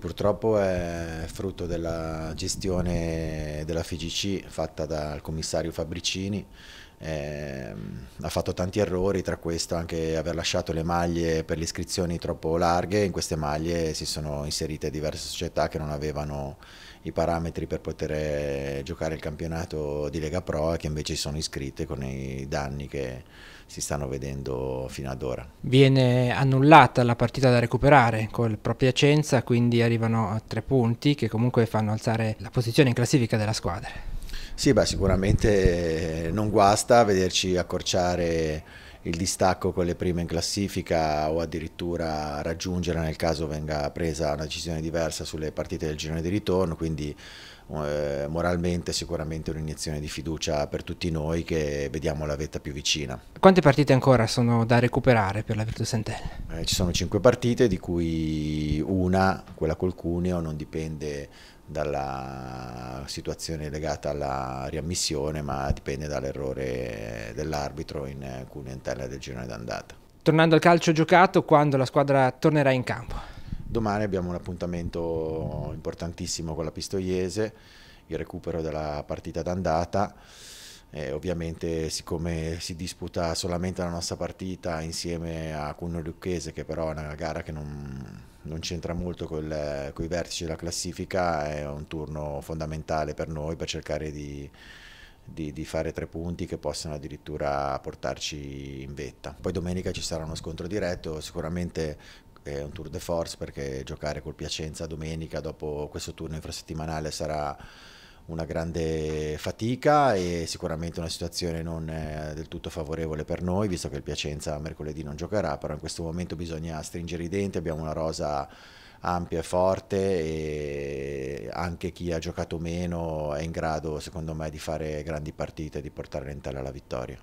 Purtroppo è frutto della gestione della FIGC fatta dal commissario Fabricini. Ha fatto tanti errori, tra questo anche aver lasciato le maglie per le iscrizioni troppo larghe. In queste maglie si sono inserite diverse società che non avevano i parametri per poter giocare il campionato di Lega Pro e che invece si sono iscritte con i danni che si stanno vedendo fino ad ora. Viene annullata la partita da recuperare col Pro Piacenza, quindi arrivano a 3 punti che comunque fanno alzare la posizione in classifica della squadra. Sì, beh, sicuramente non guasta vederci accorciare il distacco con le prime in classifica o addirittura raggiungere nel caso venga presa una decisione diversa sulle partite del girone di ritorno, quindi moralmente sicuramente un'iniezione di fiducia per tutti noi che vediamo la vetta più vicina. Quante partite ancora sono da recuperare per la Virtus Entelle? Ci sono 5 partite, di cui una, quella col Cuneo, non dipende dalla situazione legata alla riammissione, ma dipende dall'errore dell'arbitro in Cuneo Entelle del girone d'andata. Tornando al calcio giocato, quando la squadra tornerà in campo? Domani abbiamo un appuntamento importantissimo con la Pistoiese, il recupero della partita d'andata. Ovviamente, siccome si disputa solamente la nostra partita insieme a Cuneo Lucchese, che però è una gara che non c'entra molto con i vertici della classifica, è un turno fondamentale per noi per cercare di fare 3 punti che possano addirittura portarci in vetta. Poi domenica ci sarà uno scontro diretto, sicuramente è un tour de force, perché giocare col Piacenza domenica dopo questo turno infrasettimanale sarà una grande fatica e sicuramente una situazione non del tutto favorevole per noi, visto che il Piacenza mercoledì non giocherà, però in questo momento bisogna stringere i denti, abbiamo una rosa ampia e forte e anche chi ha giocato meno è in grado, secondo me, di fare grandi partite e di portare l'Entella alla vittoria.